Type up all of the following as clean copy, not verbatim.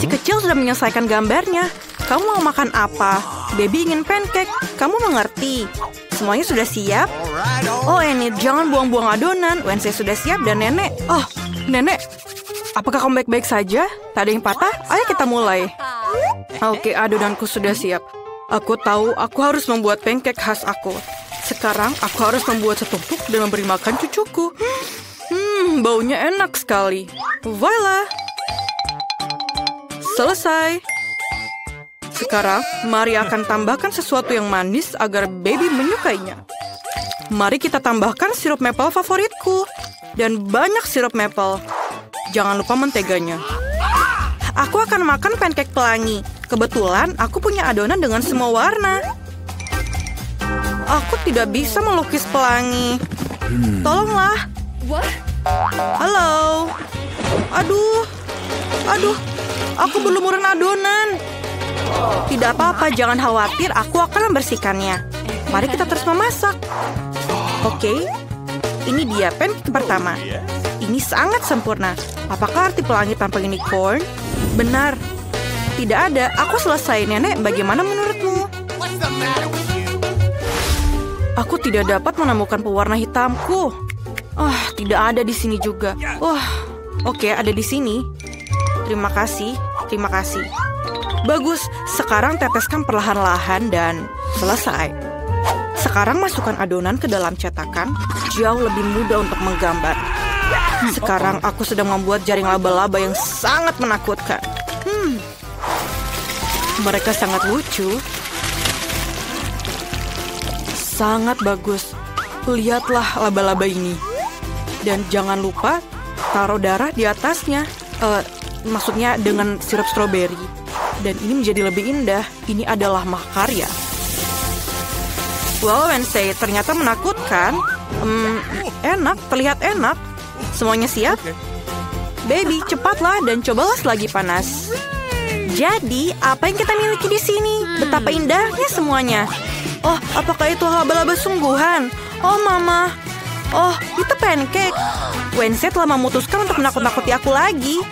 si kecil sudah menyelesaikan gambarnya. Kamu mau makan apa? Baby ingin pancake. Kamu mengerti? Semuanya sudah siap? Oh, Enid, jangan buang-buang adonan. Wednesday sudah siap dan Nenek. Oh, Nenek. Apakah kamu baik-baik saja? Tak ada yang patah? Ayo kita mulai. Oke, adonanku sudah siap. Aku tahu aku harus membuat pancake khas aku. Sekarang aku harus membuat setumpuk dan memberi makan cucuku. Baunya enak sekali. Voila! Selesai. Sekarang, mari akan tambahkan sesuatu yang manis agar baby menyukainya. Mari kita tambahkan sirup maple favoritku. Dan banyak sirup maple. Jangan lupa menteganya. Aku akan makan pancake pelangi. Kebetulan, aku punya adonan dengan semua warna. Aku tidak bisa melukis pelangi. Tolonglah. Halo. Aduh. Aku belum muren adonan. Tidak apa-apa, jangan khawatir. Aku akan membersihkannya. Mari kita terus memasak. Oke. Ini dia pancake pertama. Ini sangat sempurna. Apakah arti pelangi tanpa unicorn? Benar. Tidak ada. Aku selesai, Nenek. Bagaimana menurutmu? Aku tidak dapat menemukan pewarna hitamku. Tidak ada di sini juga. Oke, ada di sini. Terima kasih. Bagus. Sekarang teteskan perlahan-lahan dan selesai. Sekarang masukkan adonan ke dalam cetakan. Jauh lebih mudah untuk menggambar. Sekarang aku sedang membuat jaring laba-laba yang sangat menakutkan. Mereka sangat lucu. Sangat bagus. Lihatlah laba-laba ini. Dan jangan lupa taruh darah di atasnya. Maksudnya dengan sirup stroberi. Dan ini menjadi lebih indah. Ini adalah mahakarya. Wow, Wednesday, ternyata menakutkan. Enak, terlihat enak. Semuanya siap? Baby, cepatlah dan cobalah selagi panas. Jadi, apa yang kita miliki di sini? Betapa indahnya semuanya. Oh, apakah itu laba-laba sungguhan? Oh, Mama. Oh, itu pancake. Wednesday telah memutuskan untuk menakut-nakuti aku lagi.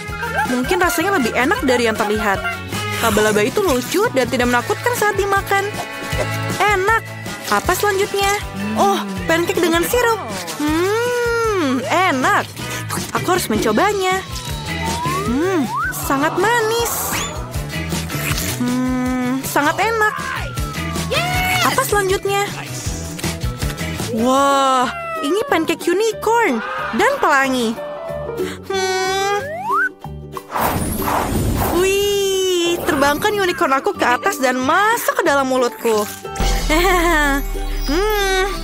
Mungkin rasanya lebih enak dari yang terlihat. Laba-laba itu lucu dan tidak menakutkan saat dimakan. Enak. Apa selanjutnya? Oh, pancake dengan sirup. Enak. Aku harus mencobanya. Sangat manis. Sangat enak. Apa selanjutnya? Wah, ini pancake unicorn dan pelangi. Wih, terbangkan unicorn aku ke atas dan masuk ke dalam mulutku.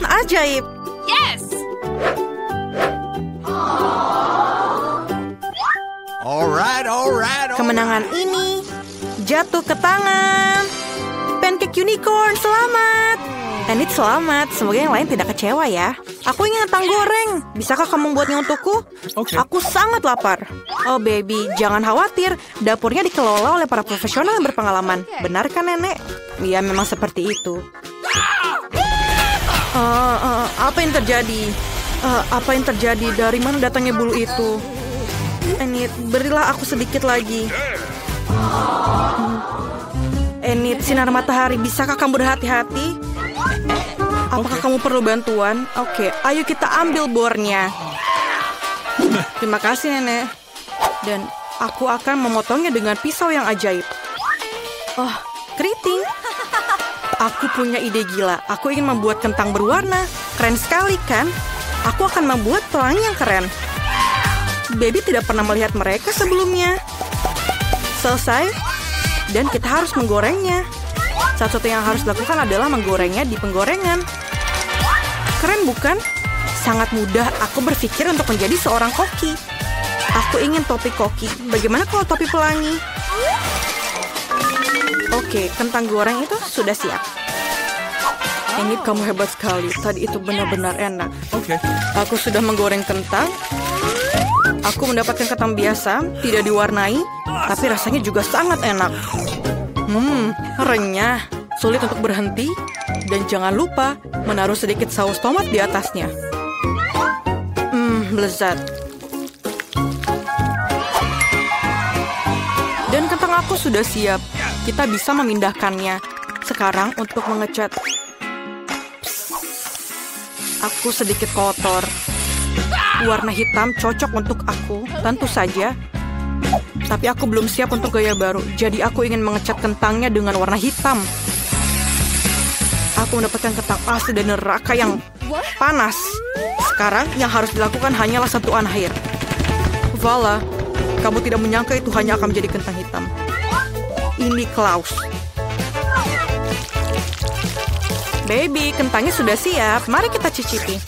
Ajaib. Yes! Alright. Kemenangan ini jatuh ke tangan pancake unicorn. Selamat. Enid selamat. Semoga yang lain tidak kecewa ya. Aku ingin kentang goreng. Bisakah kamu membuatnya untukku? Oke. Aku sangat lapar. Oh baby, jangan khawatir. Dapurnya dikelola oleh para profesional yang berpengalaman. Benar kan Nenek? Iya, memang seperti itu. Apa yang terjadi? Apa yang terjadi? Dari mana datangnya bulu itu? Enid, berilah aku sedikit lagi. Enid, sinar matahari, bisakah kamu berhati-hati? Apakah kamu perlu bantuan? Oke, ayo kita ambil bornya. Terima kasih, Nenek. Dan aku akan memotongnya dengan pisau yang ajaib. Oh, keriting. Aku punya ide gila. Aku ingin membuat kentang berwarna. Keren sekali, kan? Aku akan membuat pelangi yang keren. Baby tidak pernah melihat mereka sebelumnya. Selesai. Dan kita harus menggorengnya. Satu-satunya yang harus dilakukan adalah menggorengnya di penggorengan. Keren bukan? Sangat mudah. Aku berpikir untuk menjadi seorang koki. Aku ingin topi koki. Bagaimana kalau topi pelangi? Oke, kentang goreng itu sudah siap. Enid, kamu hebat sekali. Tadi itu benar-benar enak. Oke. Aku sudah menggoreng kentang. Aku mendapatkan kentang biasa, tidak diwarnai, tapi rasanya juga sangat enak. Renyah, sulit untuk berhenti, dan jangan lupa menaruh sedikit saus tomat di atasnya. Lezat. Dan kentang aku sudah siap. Kita bisa memindahkannya. Sekarang untuk mengecat. Aku sedikit kotor. Warna hitam cocok untuk aku, tentu saja. Tapi aku belum siap untuk gaya baru. Jadi aku ingin mengecat kentangnya dengan warna hitam. Aku mendapatkan kentang asli dari neraka yang panas. Sekarang yang harus dilakukan hanyalah sentuhan air. Vala, kamu tidak menyangka itu hanya akan menjadi kentang hitam. Ini Klaus. Baby, kentangnya sudah siap. Mari kita cicipi.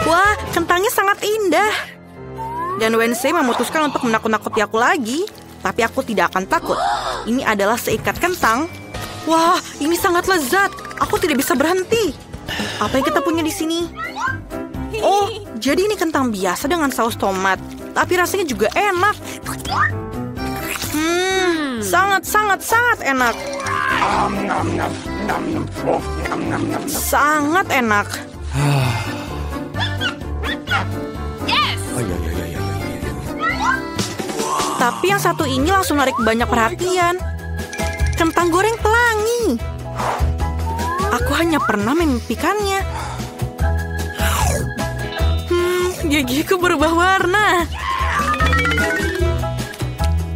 Wah, kentangnya sangat indah. Dan Wednesday memutuskan untuk menakut-nakuti aku lagi. Tapi aku tidak akan takut. Ini adalah seikat kentang. Wah, ini sangat lezat. Aku tidak bisa berhenti. Apa yang kita punya di sini? Oh, jadi ini kentang biasa dengan saus tomat. Tapi rasanya juga enak. Sangat enak. Sangat enak. Tapi yang satu ini langsung menarik banyak perhatian. Kentang goreng pelangi. Aku hanya pernah memimpikannya. Gigiku berubah warna.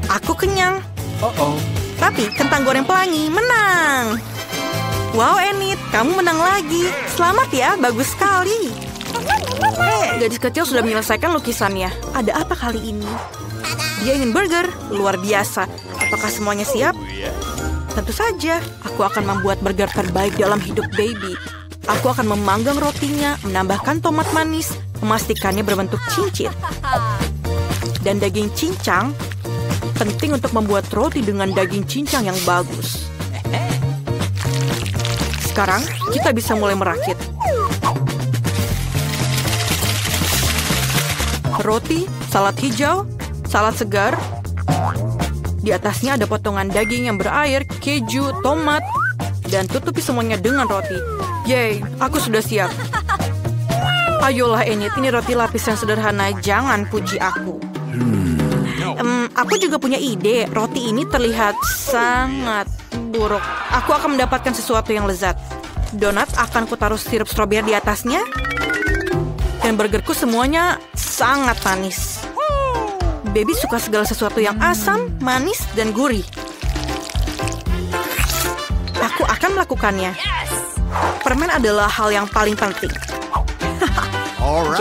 Aku kenyang. Tapi kentang goreng pelangi menang. Wow, Enid, kamu menang lagi. Selamat ya, bagus sekali. Gadis kecil sudah menyelesaikan lukisannya. Ada apa kali ini? Dia ingin burger, luar biasa. Apakah semuanya siap? Tentu saja, aku akan membuat burger terbaik dalam hidup baby. Aku akan memanggang rotinya, menambahkan tomat manis, memastikannya berbentuk cincin. Dan daging cincang, penting untuk membuat roti dengan daging cincang yang bagus. Sekarang, kita bisa mulai merakit. Roti, salad hijau, salad segar. Di atasnya ada potongan daging yang berair, keju, tomat, dan tutupi semuanya dengan roti. Yeay, aku sudah siap. Ayolah Enid, ini roti lapis yang sederhana, jangan puji aku. Aku juga punya ide, roti ini terlihat sangat buruk. Aku akan mendapatkan sesuatu yang lezat. Donat akan kutaruh sirup stroberi di atasnya. Dan burgerku semuanya sangat manis. Baby suka segala sesuatu yang asam, manis, dan gurih. Aku akan melakukannya. Permen adalah hal yang paling penting.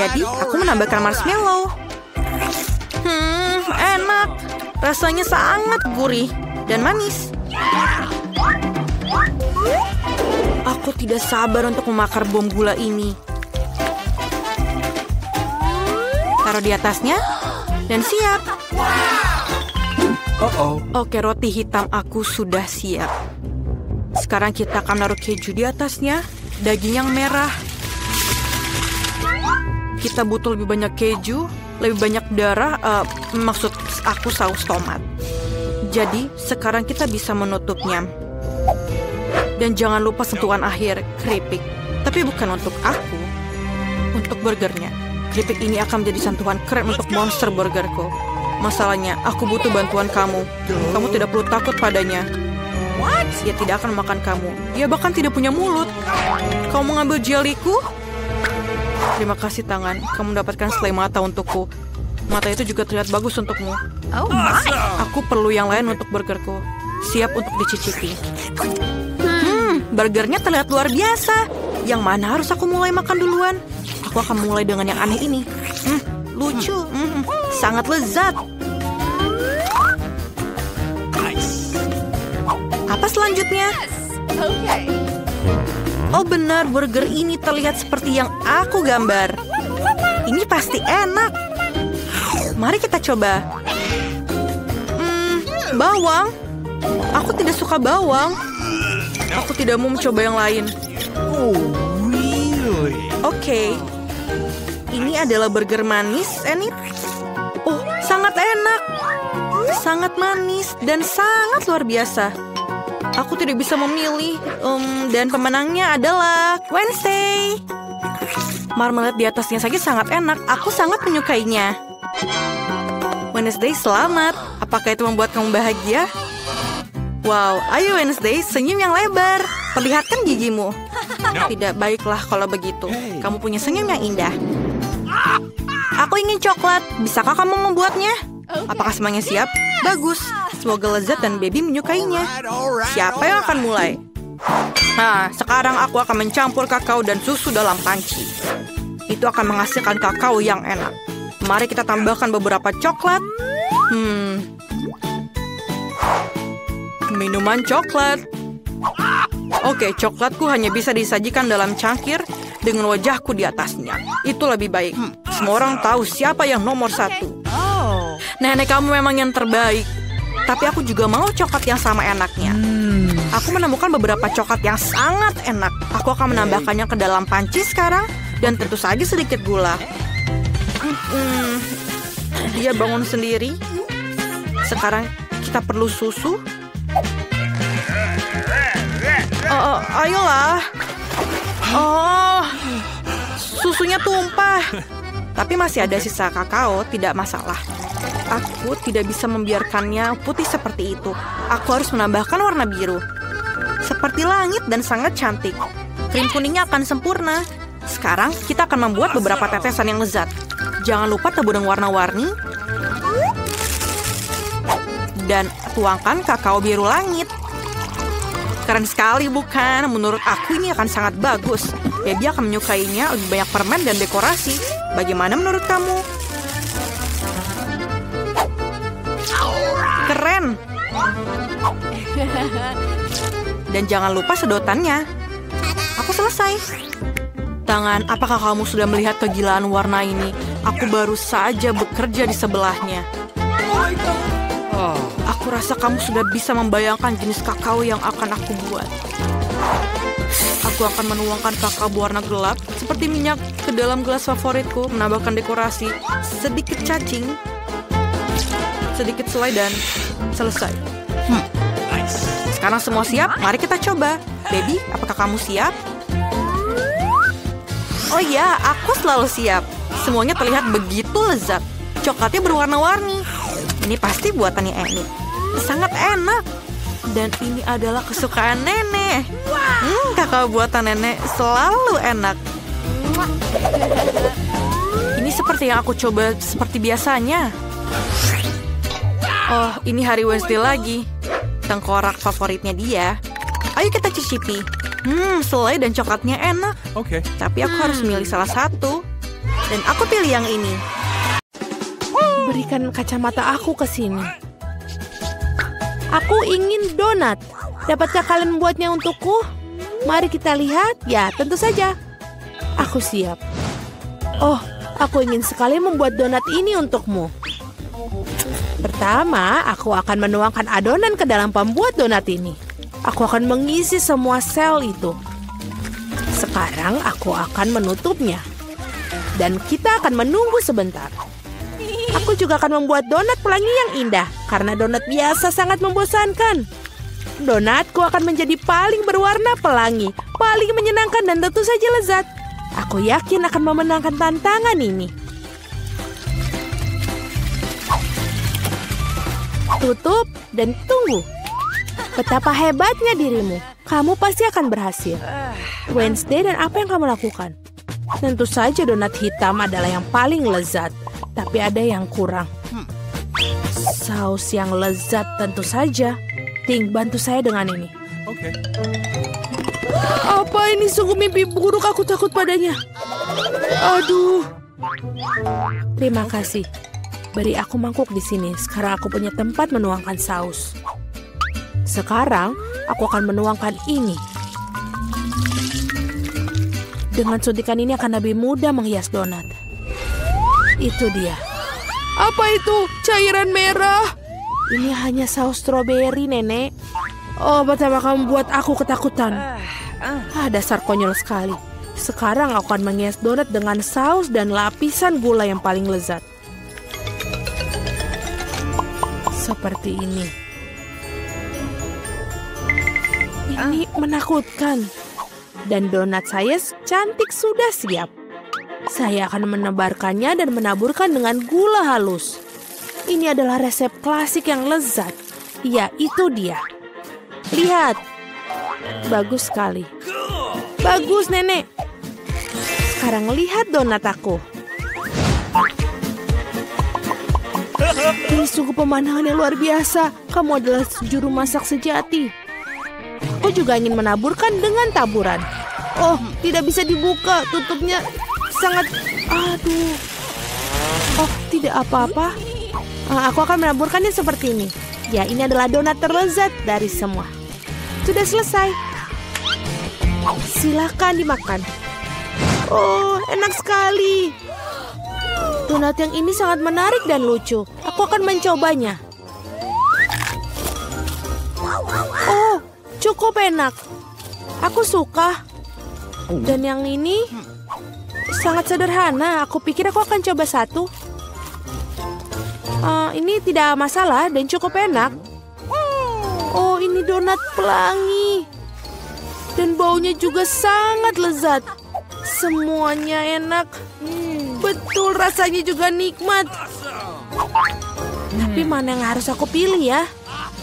Jadi, aku menambahkan marshmallow. Enak. Rasanya sangat gurih dan manis. Aku tidak sabar untuk memakar bom gula ini. Taruh di atasnya. Dan siap. Oke, roti hitam aku sudah siap. Sekarang kita akan naruh keju di atasnya. Daging yang merah. Kita butuh lebih banyak keju, lebih banyak darah, maksud aku saus tomat. Jadi, sekarang kita bisa menutupnya. Dan jangan lupa sentuhan akhir, keripik. Tapi bukan untuk aku. Untuk burgernya. Keripik ini akan menjadi sentuhan keren untuk monster burgerku. Masalahnya, aku butuh bantuan kamu. Kamu tidak perlu takut padanya. Dia tidak akan makan kamu. Dia bahkan tidak punya mulut. Kamu mengambil jeliku? Terima kasih tangan. Kamu mendapatkan selai mata untukku. Mata itu juga terlihat bagus untukmu. Aku perlu yang lain untuk burgerku. Siap untuk dicicipi. Burgernya terlihat luar biasa. Yang mana harus aku mulai makan duluan? Aku akan mulai dengan yang aneh ini. Lucu. Sangat lezat. Apa selanjutnya? Oh benar, burger ini terlihat seperti yang aku gambar. Ini pasti enak. Mari kita coba. Bawang. Aku tidak suka bawang. Aku tidak mau mencoba yang lain. Oke. Ini adalah burger manis, Enid. Oh, sangat enak. Sangat manis dan sangat luar biasa. Aku tidak bisa memilih. Dan pemenangnya adalah Wednesday. Marmalade di atasnya saja sangat enak. Aku sangat menyukainya. Wednesday, selamat. Apakah itu membuat kamu bahagia? Wow, ayo Wednesday, senyum yang lebar. Perlihatkan gigimu. Tidak baiklah kalau begitu. Kamu punya senyum yang indah. Aku ingin coklat. Bisakah kamu membuatnya? Apakah semuanya siap? Bagus. Semoga lezat dan baby menyukainya. Siapa yang akan mulai? Nah, sekarang aku akan mencampur kakao dan susu dalam panci. Itu akan menghasilkan kakao yang enak. Mari kita tambahkan beberapa coklat. Minuman coklat. Oke, coklatku hanya bisa disajikan dalam cangkir dengan wajahku di atasnya. Itu lebih baik. Semua orang tahu siapa yang nomor 1. Nenek kamu memang yang terbaik. Tapi aku juga mau coklat yang sama enaknya. Aku menemukan beberapa coklat yang sangat enak. Aku akan menambahkannya ke dalam panci sekarang. Dan tentu saja sedikit gula. Dia bangun sendiri. Sekarang kita perlu susu. Ayolah. Oh, susunya tumpah. Tapi masih ada sisa kakao, tidak masalah. Aku tidak bisa membiarkannya putih seperti itu. Aku harus menambahkan warna biru. Seperti langit dan sangat cantik. Krim kuningnya akan sempurna. Sekarang kita akan membuat beberapa tetesan yang lezat. Jangan lupa tabur dengan warna-warni. Dan tuangkan kakao biru langit. Keren sekali bukan? Menurut aku ini akan sangat bagus. Baby akan menyukainya, lebih banyak permen dan dekorasi. Bagaimana menurut kamu? Keren. Dan jangan lupa sedotannya. Aku selesai. Tangan, apakah kamu sudah melihat kegilaan warna ini? Aku baru saja bekerja di sebelahnya. Aku rasa kamu sudah bisa membayangkan jenis kakao yang akan aku buat. Aku akan menuangkan kakao berwarna gelap seperti minyak ke dalam gelas favoritku, menambahkan dekorasi, sedikit cacing, sedikit selai dan selesai. Sekarang semua siap, mari kita coba. Baby, apakah kamu siap? Oh ya, aku selalu siap. Semuanya terlihat begitu lezat. Coklatnya berwarna-warni. Ini pasti buatannya Enid. Sangat enak. Dan ini adalah kesukaan nenek. Kakao buatan nenek selalu enak. Ini seperti yang aku coba seperti biasanya. Oh, ini hari Wednesday lagi. Tengkorak favoritnya dia. Ayo kita cicipi. Selai dan coklatnya enak. Oke. Tapi aku harus milih salah satu. Dan aku pilih yang ini. Berikan kacamata aku ke sini. Aku ingin donat. Dapatkah kalian membuatnya untukku? Mari kita lihat. Ya, tentu saja. Aku siap. Oh, aku ingin sekali membuat donat ini untukmu. Pertama, aku akan menuangkan adonan ke dalam pembuat donat ini. Aku akan mengisi semua sel itu. Sekarang aku akan menutupnya. Dan kita akan menunggu sebentar. Aku juga akan membuat donat pelangi yang indah. Karena donat biasa sangat membosankan. Donatku akan menjadi paling berwarna pelangi, paling menyenangkan dan tentu saja lezat. Aku yakin akan memenangkan tantangan ini. Tutup dan tunggu. Betapa hebatnya dirimu. Kamu pasti akan berhasil. Wednesday, dan apa yang kamu lakukan? Tentu saja donat hitam adalah yang paling lezat. Tapi ada yang kurang. Saus yang lezat tentu saja. Ting, bantu saya dengan ini. Oke. Apa ini sungguh mimpi buruk, aku takut padanya. Aduh. Terima kasih. Beri aku mangkuk di sini. Sekarang aku punya tempat menuangkan saus. Sekarang aku akan menuangkan ini. Dengan suntikan ini akan lebih mudah menghias donat. Itu dia. Apa itu? Cairan merah? Ini hanya saus stroberi, nenek. Oh, betapa kamu buat aku ketakutan. Dasar konyol sekali. Sekarang aku akan menghias donat dengan saus dan lapisan gula yang paling lezat. Seperti ini. Ini menakutkan. Dan donat saya cantik sudah siap. Saya akan menebarkannya dan menaburkan dengan gula halus. Ini adalah resep klasik yang lezat. Ya, itu dia. Lihat. Bagus sekali. Bagus, Nenek. Sekarang lihat donat aku. Ini sungguh pemandangan yang luar biasa. Kamu adalah juru masak sejati. Aku juga ingin menaburkan dengan taburan. Oh, tidak bisa dibuka. Tutupnya sangat... Aduh. Oh, tidak apa-apa. Aku akan menaburkannya seperti ini. Ya, ini adalah donat terlezat dari semua. Sudah selesai. Silakan dimakan. Oh, enak sekali. Donat yang ini sangat menarik dan lucu. Aku akan mencobanya. Oh, cukup enak. Aku suka. Dan yang ini sangat sederhana. Aku pikir aku akan coba satu. Ini tidak masalah dan cukup enak. Oh, ini donat pelangi. Dan baunya juga sangat lezat. Semuanya enak. Betul, rasanya juga nikmat. Tapi mana yang harus aku pilih ya?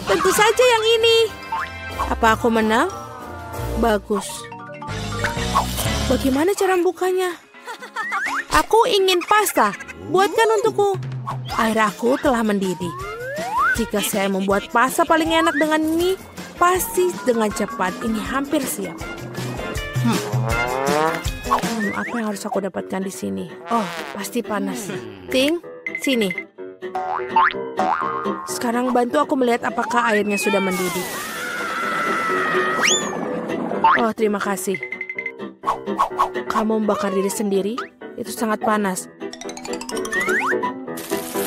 Tentu saja yang ini. Apa aku menang? Bagus. Bagaimana cara membukanya? Aku ingin pasta. Buatkan untukku. Air aku telah mendidih. Jika saya membuat pasta paling enak dengan ini, pasti dengan cepat. Ini hampir siap. Apa yang harus aku dapatkan di sini? Oh, pasti panas. Ting, sini. Sekarang bantu aku melihat apakah airnya sudah mendidih. Oh, terima kasih. Kamu membakar diri sendiri? Itu sangat panas.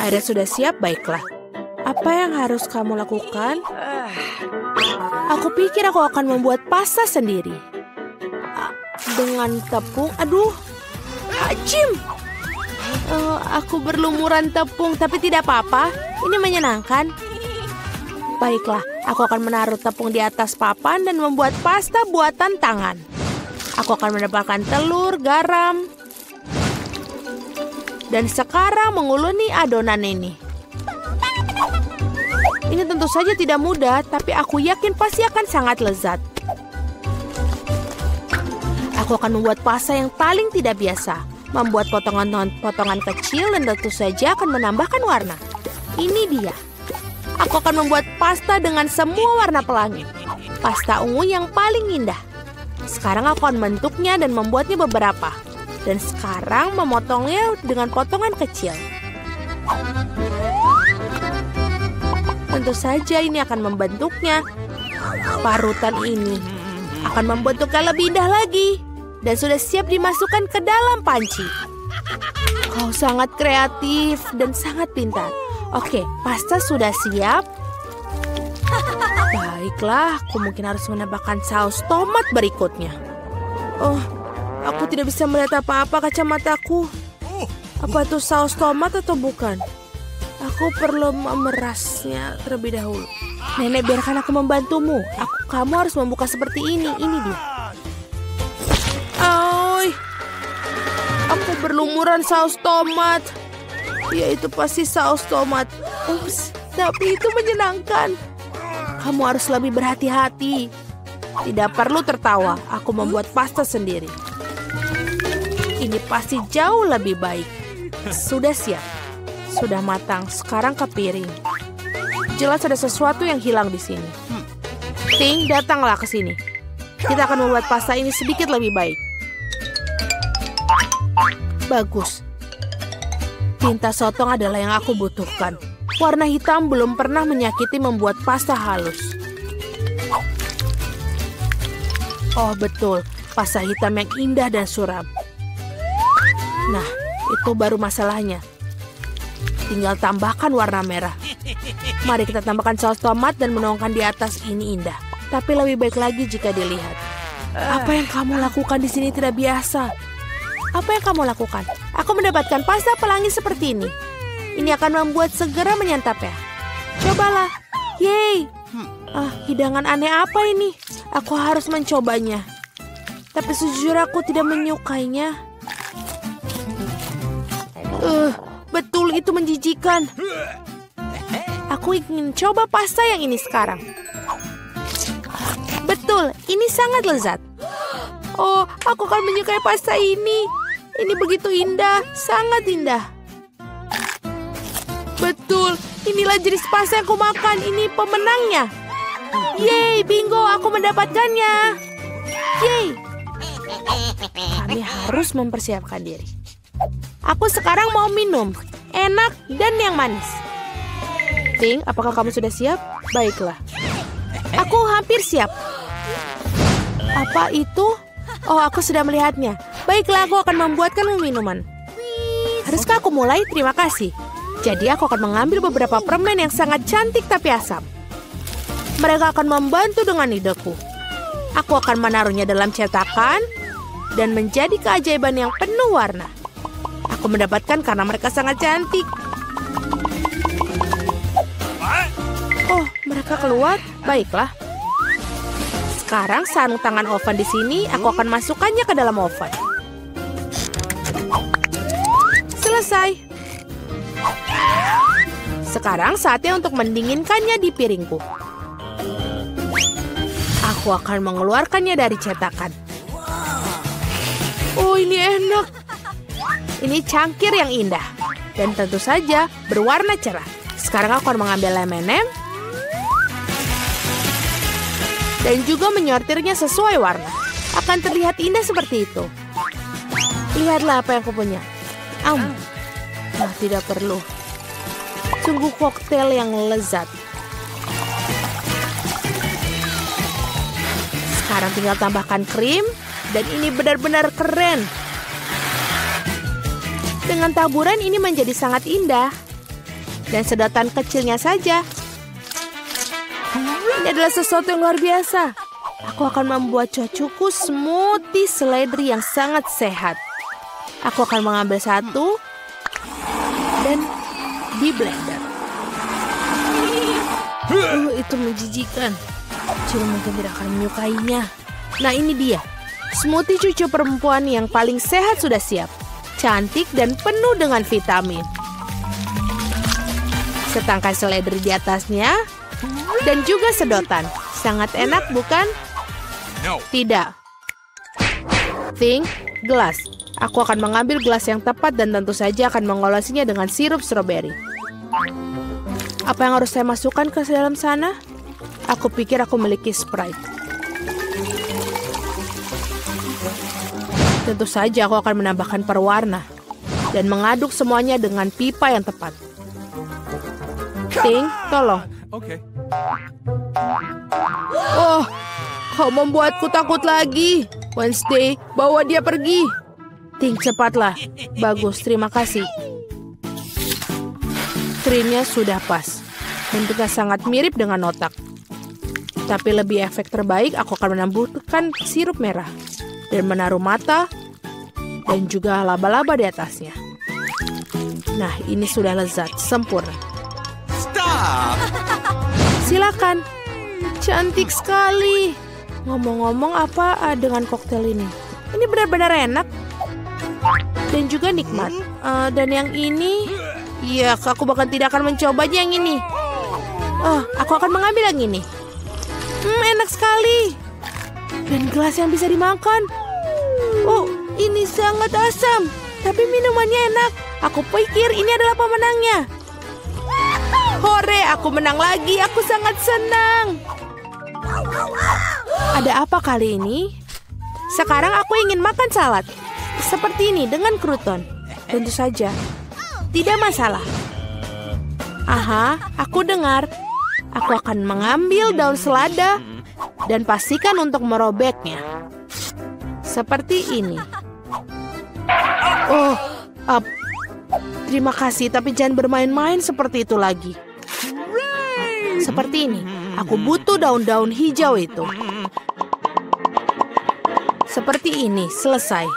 Airnya sudah siap, baiklah. Apa yang harus kamu lakukan? Aku pikir aku akan membuat pasta sendiri. Dengan tepung, aduh, hajim. Aku berlumuran tepung, tapi tidak apa-apa. Ini menyenangkan. Baiklah, aku akan menaruh tepung di atas papan dan membuat pasta buatan tangan. Aku akan menambahkan telur, garam. Dan sekarang menguleni adonan ini. Ini tentu saja tidak mudah, tapi aku yakin pasti akan sangat lezat. Aku akan membuat pasta yang paling tidak biasa. Membuat potongan-potongan kecil dan tentu saja akan menambahkan warna. Ini dia. Aku akan membuat pasta dengan semua warna pelangi. Pasta ungu yang paling indah. Sekarang aku akan membentuknya dan membuatnya beberapa. Dan sekarang memotongnya dengan potongan kecil. Tentu saja ini akan membentuknya. Parutan ini akan membentuknya lebih indah lagi. Dan sudah siap dimasukkan ke dalam panci. Kau sangat kreatif dan sangat pintar. Oke, pasta sudah siap. Baiklah, aku mungkin harus menambahkan saus tomat berikutnya. Oh, aku tidak bisa melihat apa-apa kacamataaku. Apa itu saus tomat atau bukan? Aku perlu memerasnya terlebih dahulu. Nenek, biarkan aku membantumu. Kamu harus membuka seperti ini. Ini dia. Oi, aku berlumuran saus tomat. Ya, itu pasti saus tomat. Ups, tapi itu menyenangkan. Kamu harus lebih berhati-hati. Tidak perlu tertawa. Aku membuat pasta sendiri. Ini pasti jauh lebih baik. Sudah siap. Sudah matang. Sekarang ke piring. Jelas ada sesuatu yang hilang di sini. Ting, datanglah ke sini. Kita akan membuat pasta ini sedikit lebih baik. Bagus. Tinta sotong adalah yang aku butuhkan. Warna hitam belum pernah menyakiti membuat pasta halus. Oh, betul. Pasta hitam yang indah dan suram. Nah, itu baru masalahnya. Tinggal tambahkan warna merah. Mari kita tambahkan saus tomat dan menuangkan di atas. Ini indah. Tapi lebih baik lagi jika dilihat. Apa yang kamu lakukan di sini tidak biasa. Apa yang kamu lakukan? Aku mendapatkan pasta pelangi seperti ini. Ini akan membuat segera menyantapnya. Cobalah. Yeay. Hidangan aneh apa ini? Aku harus mencobanya. Tapi sejujurnya aku tidak menyukainya. Betul, itu menjijikan. Aku ingin coba pasta yang ini sekarang. Betul, ini sangat lezat. Oh, aku akan menyukai pasta ini. Ini begitu indah, sangat indah. Betul, inilah jenis pasta yang aku makan. Ini pemenangnya. Yeay, bingo, aku mendapatkannya. Yeay. Kami harus mempersiapkan diri. Aku sekarang mau minum. Enak dan yang manis. Ting, apakah kamu sudah siap? Baiklah. Aku hampir siap. Apa itu? Oh, aku sudah melihatnya. Baiklah, aku akan membuatkan minuman. Haruskah aku mulai? Terima kasih. Jadi aku akan mengambil beberapa permen yang sangat cantik tapi asam. Mereka akan membantu dengan ideku. Aku akan menaruhnya dalam cetakan dan menjadi keajaiban yang penuh warna. Aku mendapatkan karena mereka sangat cantik. Oh, mereka keluar? Baiklah. Sekarang sarung tangan oven di sini, aku akan masukkannya ke dalam oven. Selesai. Sekarang saatnya untuk mendinginkannya di piringku. Aku akan mengeluarkannya dari cetakan. Oh, ini enak. Ini cangkir yang indah. Dan tentu saja berwarna cerah. Sekarang aku akan mengambil M&M dan juga menyortirnya sesuai warna. Akan terlihat indah seperti itu. Lihatlah apa yang aku punya. Nah, tidak perlu. Sungguh koktail yang lezat. Sekarang tinggal tambahkan krim. Dan ini benar-benar keren. Dengan taburan ini menjadi sangat indah. Dan sedotan kecilnya saja. Ini adalah sesuatu yang luar biasa. Aku akan membuat cucuku smoothie seledri yang sangat sehat. Aku akan mengambil satu dan di blender. Itu menjijikan. Cil mungkin tidak akan menyukainya. Nah, ini dia. Smoothie cucu perempuan yang paling sehat sudah siap. Cantik dan penuh dengan vitamin. Setangkai seledri di atasnya. Dan juga sedotan. Sangat enak, bukan? No. Tidak. Think, gelas. Aku akan mengambil gelas yang tepat dan tentu saja akan mengolesinya dengan sirup stroberi. Apa yang harus saya masukkan ke dalam sana? Aku pikir aku memiliki Sprite. Tentu saja aku akan menambahkan perwarna dan mengaduk semuanya dengan pipa yang tepat. Ting, tolong. Okay. Oh, kau membuatku takut lagi. Wednesday, bawa dia pergi. Ting, cepatlah. Bagus, terima kasih. Krimnya sudah pas. Bentuknya sangat mirip dengan otak. Tapi lebih efek terbaik, aku akan menambahkan sirup merah. Dan menaruh mata. Dan juga laba-laba di atasnya. Nah, ini sudah lezat, sempurna. Stop! Silakan. Cantik sekali. Ngomong-ngomong apa dengan koktail ini? Ini benar-benar enak. Dan juga nikmat. Dan yang ini... Ya, aku bahkan tidak akan mencobanya yang ini. Oh, aku akan mengambil yang ini. Enak sekali. Dan gelas yang bisa dimakan. Oh, ini sangat asam. Tapi minumannya enak. Aku pikir ini adalah pemenangnya. Hore, aku menang lagi. Aku sangat senang. Ada apa kali ini? Sekarang aku ingin makan salad. Seperti ini dengan kruton. Tentu saja. Tidak masalah. Aha, aku dengar. Aku akan mengambil daun selada dan pastikan untuk merobeknya. Seperti ini. Oh, terima kasih, tapi jangan bermain-main seperti itu lagi. Seperti ini. Aku butuh daun-daun hijau itu. Seperti ini, selesai.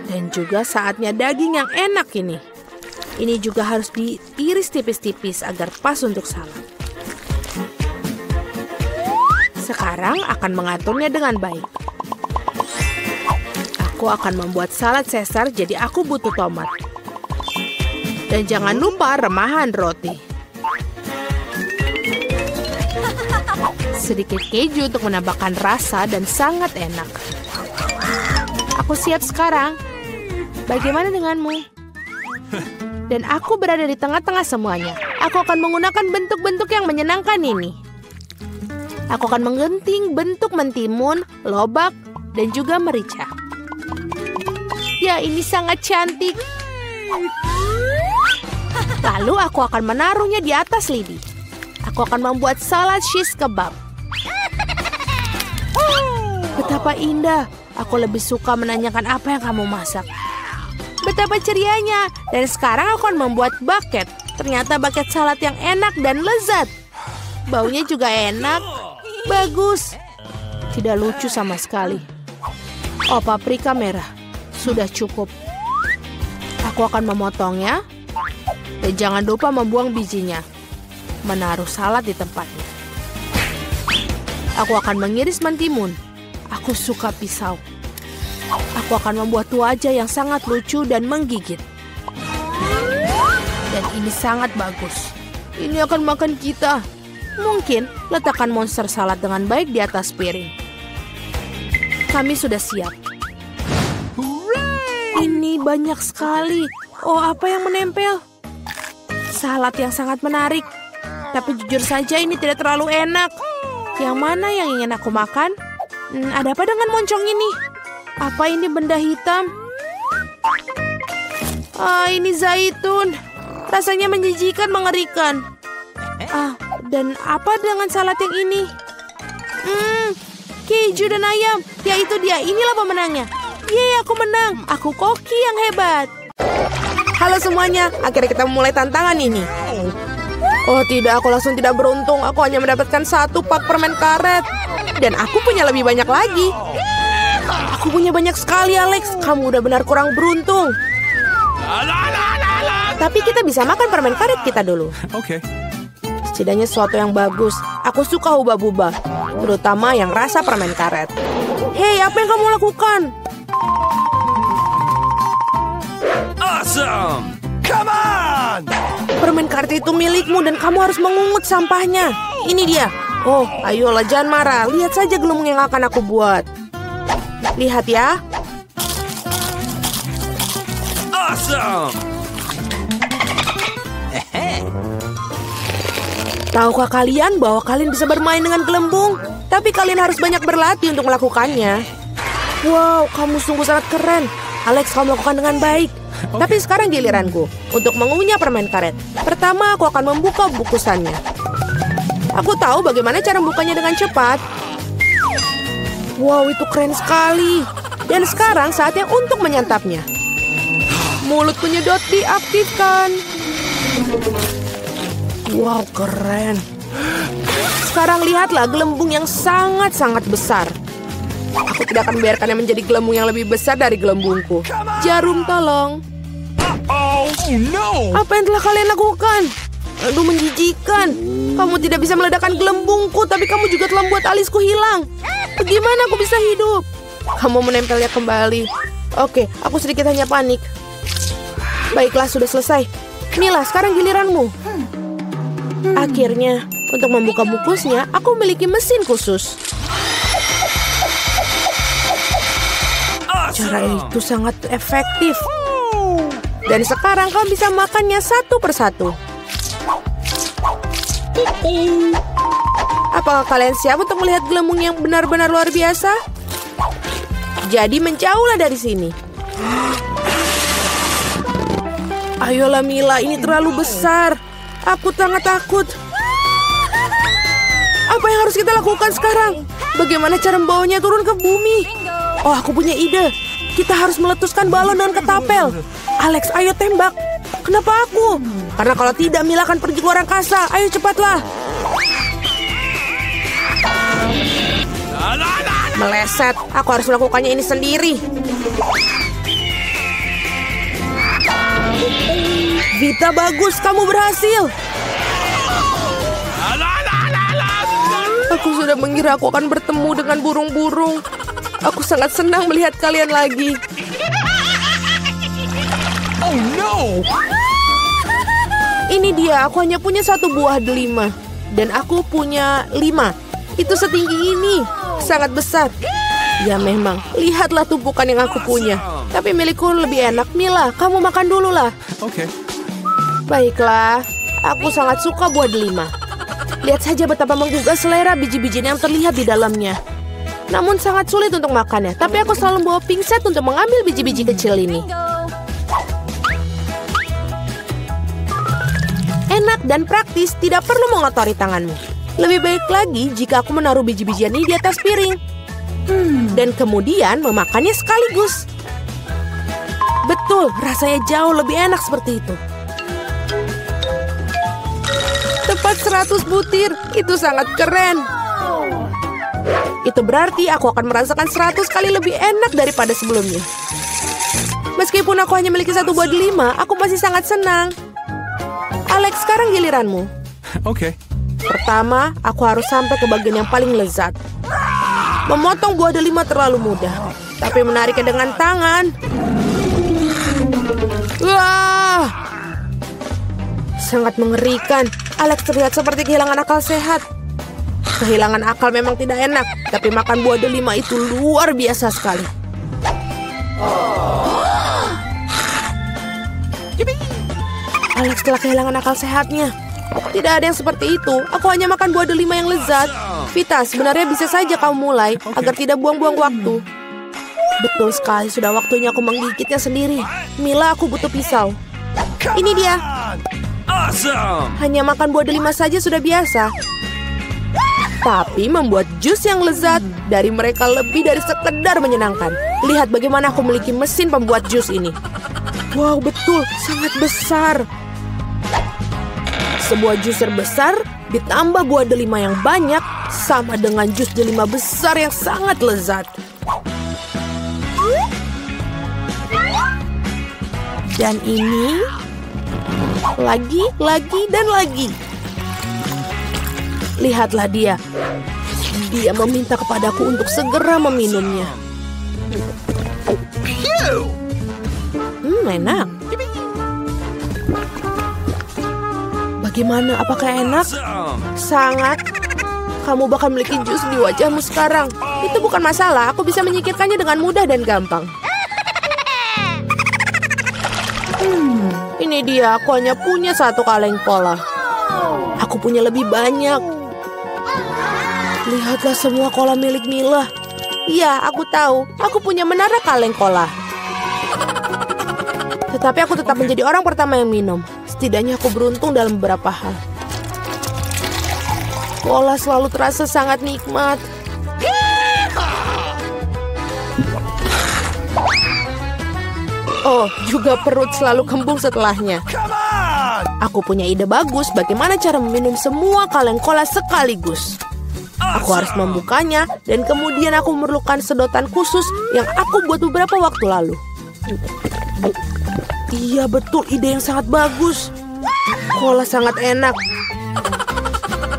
Dan juga saatnya daging yang enak ini. Ini juga harus diiris tipis-tipis agar pas untuk salad. Sekarang akan mengaturnya dengan baik. Aku akan membuat salad Caesar, jadi aku butuh tomat. Dan jangan lupa remahan roti. Sedikit keju untuk menambahkan rasa dan sangat enak. Aku siap sekarang. Bagaimana denganmu? Dan aku berada di tengah-tengah semuanya. Aku akan menggunakan bentuk-bentuk yang menyenangkan ini. Aku akan menggunting bentuk mentimun, lobak, dan juga merica. Ya, ini sangat cantik. Lalu aku akan menaruhnya di atas lidi. Aku akan membuat salad shish kebab. Betapa indah. Aku lebih suka menanyakan apa yang kamu masak. Betapa cerianya. Dan sekarang aku akan membuat bucket. Ternyata bucket salad yang enak dan lezat. Baunya juga enak. Bagus. Tidak lucu sama sekali. Oh, paprika merah. Sudah cukup. Aku akan memotongnya. Dan jangan lupa membuang bijinya. Menaruh salad di tempatnya. Aku akan mengiris mentimun. Aku suka pisau. Aku akan membuat wajah yang sangat lucu dan menggigit. Dan ini sangat bagus. Ini akan makan kita. Mungkin letakkan monster salad dengan baik di atas piring. Kami sudah siap. Ini banyak sekali. Oh, apa yang menempel? Salad yang sangat menarik. Tapi jujur saja ini tidak terlalu enak. Yang mana yang ingin aku makan? Ada apa dengan moncong ini? Apa ini benda hitam? Ini zaitun. Rasanya menjijikan, mengerikan. Dan apa dengan salad yang ini? Keju dan ayam. Ya itu dia, inilah pemenangnya. Yeay, aku menang. Aku koki yang hebat. Halo semuanya, akhirnya kita memulai tantangan ini. Oh tidak, aku langsung tidak beruntung. Aku hanya mendapatkan 1 pak permen karet. Dan aku punya lebih banyak lagi. Aku punya banyak sekali, Alex. Kamu udah benar kurang beruntung. Tapi kita bisa makan permen karet kita dulu. Okay. Setidaknya sesuatu yang bagus. Aku suka hubah-bubah. Terutama yang rasa permen karet. Hei, apa yang kamu lakukan? Awesome! Come on! Permen karet itu milikmu dan kamu harus mengungut sampahnya. Ini dia. Oh, ayolah jangan marah. Lihat saja gelembung yang akan aku buat. Lihat ya. Awesome! Tahukah kalian bahwa kalian bisa bermain dengan gelembung? Tapi kalian harus banyak berlatih untuk melakukannya. Wow, kamu sungguh sangat keren. Alex, kamu melakukan dengan baik. Tapi sekarang giliranku untuk mengunyah permen karet. Pertama, aku akan membuka bungkusannya. Aku tahu bagaimana cara membukanya dengan cepat. Wow, itu keren sekali. Dan sekarang saatnya untuk menyantapnya. Mulut penyedot diaktifkan. Wow, keren. Sekarang lihatlah gelembung yang sangat-sangat besar. Aku tidak akan membiarkannya menjadi gelembung yang lebih besar dari gelembungku. Jarum, tolong. Oh no! Apa yang telah kalian lakukan? Aduh, menjijikan. Kamu tidak bisa meledakkan gelembungku, tapi kamu juga telah membuat alisku hilang. Bagaimana aku bisa hidup? Kamu menempelnya kembali. Oke, aku sedikit hanya panik. Baiklah, sudah selesai. Inilah, sekarang giliranmu. Akhirnya, untuk membuka bungkusnya, aku memiliki mesin khusus. Cara itu sangat efektif. Dan sekarang kau bisa makannya satu persatu. Apakah kalian siap untuk melihat gelembung yang benar-benar luar biasa? Jadi menjauhlah dari sini. Ayolah Mila, ini terlalu besar. Aku sangat takut. Apa yang harus kita lakukan sekarang? Bagaimana cara membawanya turun ke bumi? Oh, aku punya ide. Kita harus meletuskan balon dengan ketapel. Alex, ayo tembak. Kenapa aku? Karena kalau tidak, Mila akan pergi ke luar angkasa. Ayo cepatlah. Meleset. Aku harus melakukannya ini sendiri. Vita, bagus. Kamu berhasil. Aku sudah mengira aku akan bertemu dengan burung-burung. Aku sangat senang melihat kalian lagi. Oh no! Ini dia, aku hanya punya 1 buah delima. Dan aku punya 5. Itu setinggi ini. Sangat besar. Ya memang, lihatlah tumpukan yang aku punya. Tapi milikku lebih enak. Mila, kamu makan dulu lah. Okay. Baiklah, aku sangat suka buah delima. Lihat saja betapa menggugah selera biji-bijian yang terlihat di dalamnya. Namun sangat sulit untuk makannya. Tapi aku selalu membawa pingset untuk mengambil biji-biji kecil ini. Enak dan praktis, tidak perlu mengotori tanganmu. Lebih baik lagi jika aku menaruh biji-bijian ini di atas piring. Dan kemudian memakannya sekaligus. Betul, rasanya jauh lebih enak seperti itu. Tepat 100 butir, itu sangat keren. Itu berarti aku akan merasakan 100 kali lebih enak daripada sebelumnya. Meskipun aku hanya memiliki satu buah delima, aku masih sangat senang. Alex, sekarang giliranmu. Okay. Pertama, aku harus sampai ke bagian yang paling lezat. Memotong buah delima terlalu mudah, tapi menariknya dengan tangan. Wah! Sangat mengerikan. Alex terlihat seperti kehilangan akal sehat. Kehilangan akal memang tidak enak, tapi makan buah delima itu luar biasa sekali. Alex telah kehilangan akal sehatnya. Tidak ada yang seperti itu. Aku hanya makan buah delima yang lezat. Vita, sebenarnya bisa saja kamu mulai agar tidak buang-buang waktu. Betul sekali, sudah waktunya aku menggigitnya sendiri. Mila, aku butuh pisau. Ini dia. Awesome! Hanya makan buah delima saja sudah biasa. Tapi membuat jus yang lezat dari mereka lebih dari sekedar menyenangkan. Lihat bagaimana aku memiliki mesin pembuat jus ini. Wow, betul, sangat besar. Sebuah juicer besar ditambah buah delima yang banyak sama dengan jus delima besar yang sangat lezat. Dan ini lagi dan lagi. Lihatlah dia. Dia meminta kepadaku untuk segera meminumnya. Enak. Bagaimana? Apakah enak? Sangat. Kamu bakal memiliki jus di wajahmu sekarang. Itu bukan masalah. Aku bisa menyingkirkannya dengan mudah dan gampang. Ini dia. Aku hanya punya satu kaleng cola. Aku punya lebih banyak. Lihatlah semua cola milik Mila. Iya, aku tahu. Aku punya menara kaleng cola. Tetapi aku tetap menjadi orang pertama yang minum. Setidaknya aku beruntung dalam beberapa hal. Cola selalu terasa sangat nikmat. Oh, juga perut selalu kembung setelahnya. Aku punya ide bagus bagaimana cara meminum semua kaleng cola sekaligus. Aku harus membukanya dan kemudian aku memerlukan sedotan khusus yang aku buat beberapa waktu lalu. Iya, betul, ide yang sangat bagus. Cola sangat enak.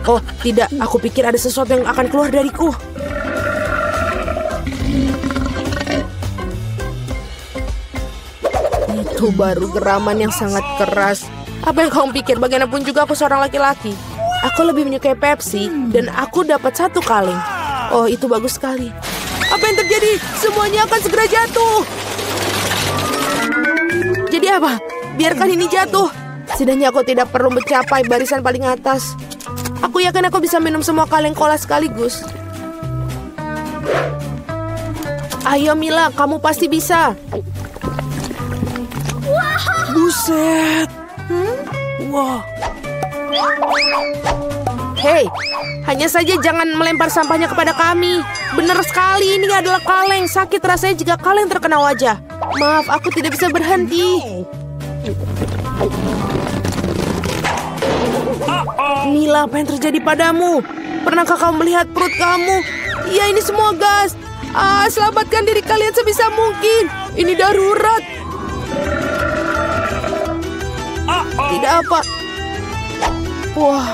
Oh, tidak, aku pikir ada sesuatu yang akan keluar dariku. Itu baru geraman yang sangat keras. Apa yang kamu pikir? Bagaimanapun juga aku seorang laki-laki. Aku lebih menyukai Pepsi dan aku dapat satu kaleng. Oh, itu bagus sekali. Apa yang terjadi? Semuanya akan segera jatuh. Jadi apa? Biarkan ini jatuh. Setidaknya aku tidak perlu mencapai barisan paling atas. Aku yakin aku bisa minum semua kaleng cola sekaligus. Ayo Mila, kamu pasti bisa. Buset. Wow. Hei, hanya saja jangan melempar sampahnya kepada kami. Benar sekali, ini adalah kaleng. Sakit rasanya jika kaleng terkena wajah. Maaf, aku tidak bisa berhenti. Mila, apa yang terjadi padamu? Pernahkah kamu melihat perut kamu? Ya, ini semua gas. Selamatkan diri kalian sebisa mungkin. Ini darurat. Tidak apa. Wah,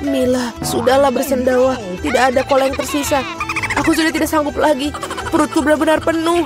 Mila, sudahlah bersendawa. Tidak ada cola yang tersisa. Aku sudah tidak sanggup lagi. Perutku benar-benar penuh.